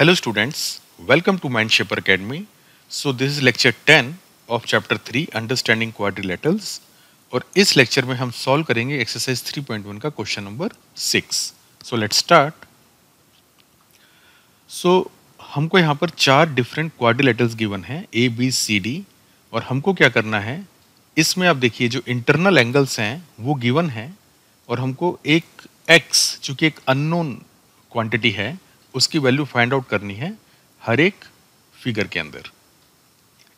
Hello students, welcome to Mindshaper Academy. So this is lecture 10 of chapter 3 Understanding Quadrilaterals और इस lecture में हम solve करेंगे exercise 3.1 का question number 6. So let's start. So हमको यहाँ पर 4 डिफरेंट क्वाड्रिलेटरल्स गिवन हैं A, B, C, D और हमको क्या करना है, इसमें आप देखिए जो इंटरनल एंगल्स हैं वो गिवन है और हमको एक x जो कि एक अननोन क्वांटिटी है उसकी वैल्यू फाइंड आउट करनी है हर एक फिगर के अंदर.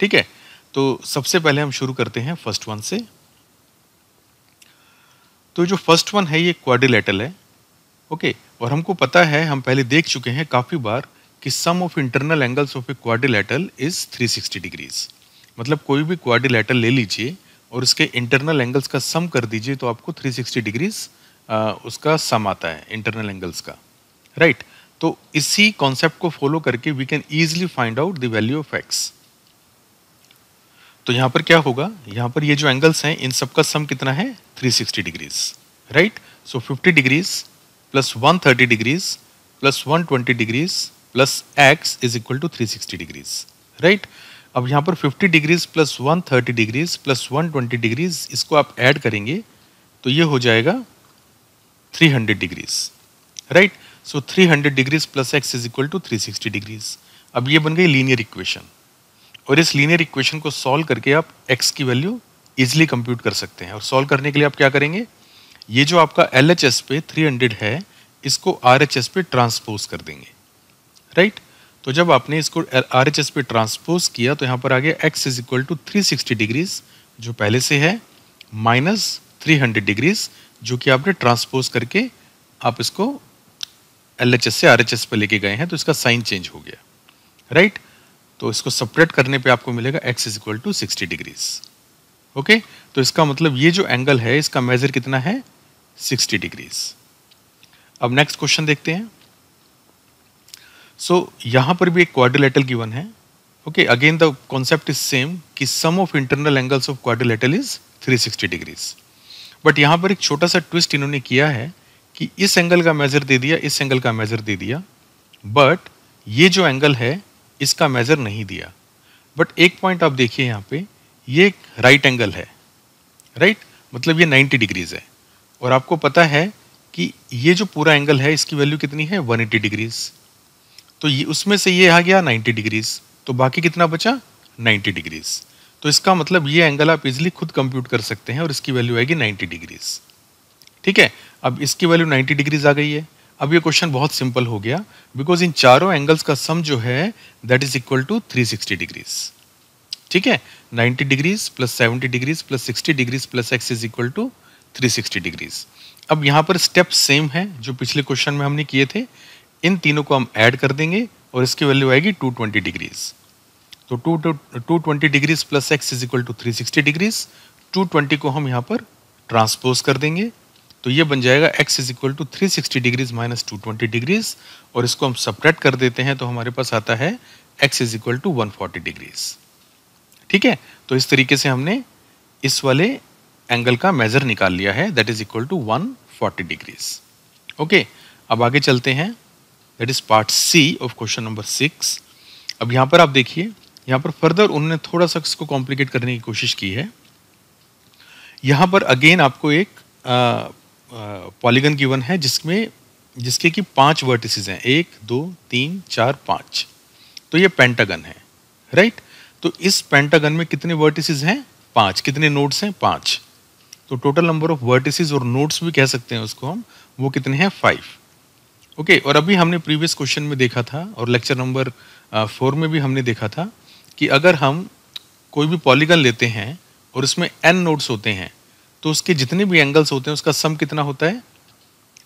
ठीक है, तो सबसे पहले हम शुरू करते हैं फर्स्ट वन से. तो जो फर्स्ट वन है ये क्वाड्रिलेटरल है. ओके, और हमको पता है, हम पहले देख चुके हैं काफी बार कि sum of internal angles of a quadrilateral is 360 degrees. मतलब कोई भी क्वाड्रिलेटरल ले लीजिए और उसके इंटरनल एंगल्स का सम कर दीजिए तो आपको 360 डिग्रीज उसका सम आता है इंटरनल एंगल्स का. राइट, तो इसी कॉन्सेप्ट को फॉलो करके we can easily find out the value of x. तो यहाँ पर क्या होगा, यहाँ पर ये जो एंगल्स हैं इन सबका सम कितना है 360 degrees. Right, so 50 degrees plus 130 degrees plus 120 degrees plus x is equal to 360 degrees. Right, अब यहाँ पर 50 degrees plus 130 degrees plus 120 degrees इसको आप ऐड करेंगे तो ये हो जाएगा 300 degrees. Right, so 300 degrees plus x is equal to 360 degrees. अब ये बन गई लीनियर इक्वेशन और इस लीनियर इक्वेशन को सॉल्व करके आप एक्स की वैल्यू इजीली कंप्यूट कर सकते हैं. और सॉल्व करने के लिए आप क्या करेंगे, ये जो आपका LHS पे 300 है इसको RHS पे ट्रांसपोज कर देंगे. राइट, तो जब आपने इसको RHS पे ट्रांसपोज किया तो यहाँ पर आ गया x is equal to 360 degrees जो पहले से है माइनस 300 डिग्रीज जो कि आपने ट्रांसपोज करके आप इसको LHS से RHS पे लेके गए हैं तो इसका साइन चेंज हो गया. राइट, तो इसको सेपरेट करने पे आपको मिलेगा x is equal to 60 degrees. Okay, तो इसका मतलब ये जो एंगल है इसका मेजर कितना है 60 डिग्रीज. अब नेक्स्ट क्वेश्चन देखते हैं. सो यहाँ पर भी एक क्वाड्रिलेटरल गिवन है. Okay, again the concept is same कि sum of internal angles of quadrilateral is 360 degrees. But यहाँ पर एक छोटा सा ट्विस्ट इन्होंने किया है कि इस एंगल का मेजर दे दिया, इस एंगल का मेजर दे दिया, बट ये जो एंगल है इसका मेजर नहीं दिया. बट एक पॉइंट आप देखिए यहाँ पे, ये एक राइट एंगल है. राइट, मतलब ये 90 डिग्रीज है और आपको पता है कि ये जो पूरा एंगल है इसकी वैल्यू कितनी है 180 डिग्रीज. तो ये उसमें से ये आ गया 90 डिग्रीज तो बाकी कितना बचा 90 डिग्रीज. तो इसका मतलब ये एंगल आप इजिली खुद कंप्यूट कर सकते हैं और इसकी वैल्यू आएगी 90 डिग्रीज. ठीक है, अब इसकी वैल्यू 90 डिग्रीज आ गई है. अब ये क्वेश्चन बहुत सिंपल हो गया बिकॉज इन चारों एंगल्स का सम जो है that is equal to 360 degrees. ठीक है, 90 degrees plus 70 degrees plus 60 degrees plus x is equal to 360 degrees. अब यहाँ पर स्टेप सेम है जो पिछले क्वेश्चन में हमने किए थे. इन तीनों को हम ऐड कर देंगे और इसकी वैल्यू आएगी 220 डिग्रीज. तो 220 degrees plus x is equal to 360 degrees. 220 को हम यहाँ पर ट्रांसपोज कर देंगे तो ये बन जाएगा x is equal to 360 degrees minus 220 degrees और इसको हम सब्ट्रैक्ट कर देते हैं तो हमारे पास आता है x is equal to 140 degrees. ठीक है, तो इस तरीके से हमने इस वाले एंगल का मेजर निकाल लिया है that is equal to 140 degrees. Okay, अब आगे चलते हैं, that is part C of question number 6. अब यहाँ पर आप देखिए, यहाँ पर फर्दर उन्होंने थोड़ा सा इसको कॉम्प्लिकेट करने की कोशिश की है. यहाँ पर अगेन आपको एक पॉलीगन गिवन है जिसके कि 5 वर्टिसेस हैं, 1 2 3 4 5. तो ये पेंटागन है. राइट, तो इस पेंटागन में कितने वर्टिसेस हैं 5. कितने नोड्स हैं 5. तो टोटल नंबर ऑफ वर्टिसेस और नोड्स भी कह सकते हैं उसको हम, वो कितने हैं 5. ओके, और अभी हमने प्रीवियस क्वेश्चन में देखा था और लेक्चर नंबर 4 में भी हमने देखा था कि अगर हम कोई भी पॉलीगन लेते हैं और उसमें n नोड्स होते हैं तो उसके जितने भी एंगल्स होते हैं उसका सम कितना होता है,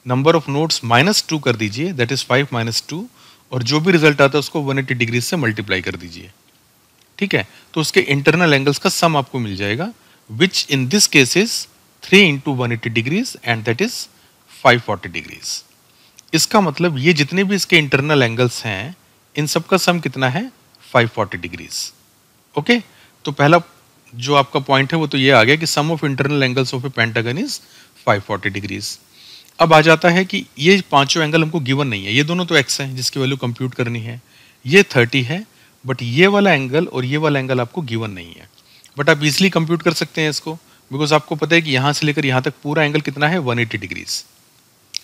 नंबर ऑफ नोड्स -2 कर दीजिए दैट इज 5 - 2 और जो भी रिजल्ट आता है उसको 180 डिग्री से मल्टीप्लाई कर दीजिए. ठीक है, तो उसके इंटरनल एंगल्स का सम आपको मिल जाएगा which in this case is 3 × 180 degrees and that is 540 degrees. इसका मतलब ये जितने भी इसके इंटरनल एंगल्स हैं इन सबका सम कितना है 540 डिग्रीज. ओके, तो पहला जो आपका पॉइंट है वो तो ये आ गया कि sum of internal angles of a pentagon is 540 degrees. अब आ जाता है कि ये पांचों एंगल हमको गिवन नहीं है, ये दोनों तो x है जिसकी वैल्यू कंप्यूट करनी है, ये 30 है, बट ये वाला एंगल और ये वाला एंगल आपको गिवन नहीं है। बट आप इजीली कंप्यूट कर सकते हैं इसको, बिकॉज आपको पता है कि यहाँ से लेकर यहाँ तक पूरा एंगल कितना है 180 डिग्रीज।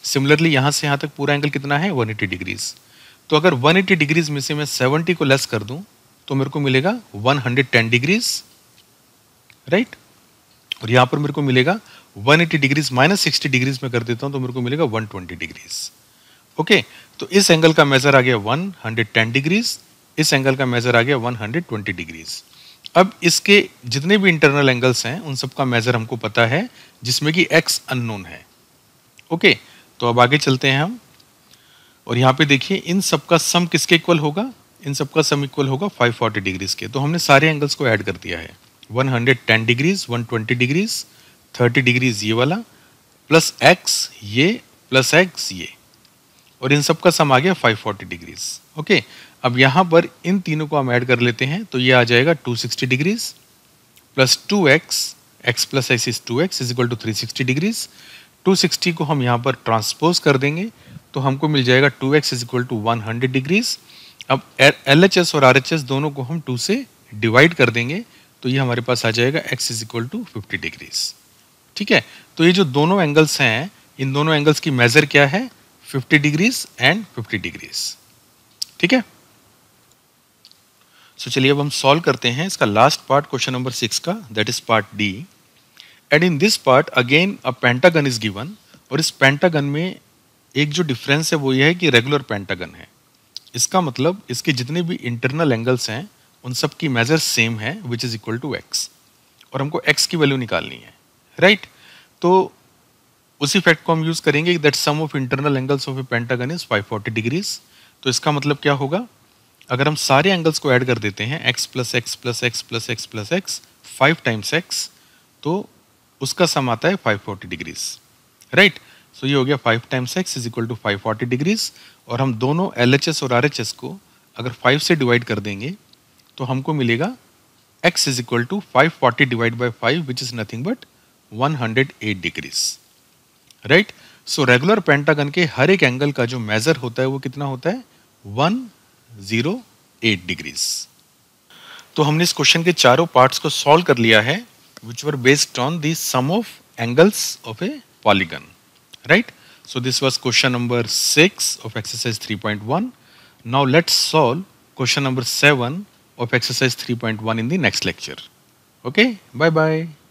सिमिलरली यहाँ से यहाँ तक पूरा एंगल कितना है 180 डिग्रीज। तो अगर 180 डिग्रीज में से मैं 70 को लेस कर दूं तो मेरे को मिलेगा 110 डिग्रीज, राइट। और यहाँ पर मेरे को मिलेगा 180 डिग्रीज माइनस 60 डिग्रीज में कर देता हूँ तो मेरे को मिलेगा 120 डिग्रीज। ओके, तो इस एंगल का मेजर आ गया 110 डिग्रीज, इस एंगल का मेजर आ गया 120 डिग्रीज। अब इसके जितने भी इंटरनल एंगल्स हैं उन सब का मेजर हमको पता है, जिसमें कि x अननोन है। ओके, तो अब आगे चलते हैं हम, और यहाँ पे देखिए इन सब का सम किसके इक्वल होगा, इन सब का सम इक्वल होगा 540 डिग्रीज के। तो हमने सारे एंगल्स को ऐड कर दिया है, 110 डिग्रीज, 120 डिग्रीज, 30 डिग्रीज ये वाला, प्लस x ये, प्लस x ये, और इन सब का सम आ गया 540 डिग्रीज। ओके, अब यहाँ पर इन तीनों को हम ऐड कर लेते हैं तो ये आ जाएगा 260 degrees plus 2x, x plus x is 2x is equal to 360 degrees. 260 को हम यहाँ पर ट्रांसपोज कर देंगे तो हमको मिल जाएगा 2x is equal to 100 degrees. अब LHS और RHS दोनों को हम 2 से डिवाइड कर देंगे तो ये हमारे पास आ जाएगा x is equal to 50 degrees. ठीक है, तो ये जो दोनों एंगल्स हैं, इन दोनों एंगल्स की मेजर क्या है, 50 डिग्रीज एंड 50 डिग्रीज। ठीक है, सो चलिए अब हम सॉल्व करते हैं इसका लास्ट पार्ट क्वेश्चन नंबर 6 का, that is part D. And in this part again a pentagon is given, और इस पेंटागन में एक जो डिफरेंस है वो ये है कि रेगुलर पेंटागन है। इसका मतलब इसके जितने भी इंटरनल एंगल्स हैं उन सब की मेजर सेम है, which is equal to x, और हमको x की वैल्यू निकालनी है, राइट। तो उसी फैक्ट को हम यूज करेंगे that sum of internal angles of a pentagon is 540 degrees. तो इसका मतलब क्या होगा, अगर हम सारे एंगल्स को ऐड कर देते हैं x plus x plus x plus x plus x 5 times x, तो उसका सम आता है 540 डिग्रीज, राइट। सो ये हो गया 5 times x is equal to 540 degrees, और हम दोनों LHS और RHS को अगर 5 से डिवाइड कर देंगे तो हमको मिलेगा x is equal to 540 divide by 5 which is nothing but 108 degrees, right. So regular pentagon के हर एक एंगल का जो मेजर होता है वो कितना होता है, 108 डिग्रीज। तो हमने इस क्वेश्चन के चारों पार्ट्स को सॉल्व कर लिया है, which were based on the sum of angles of a polygon, right? So this was question number 6 of exercise 3.1. Now let's solve question number 7 of exercise 3.1 in the next lecture. Okay, bye bye.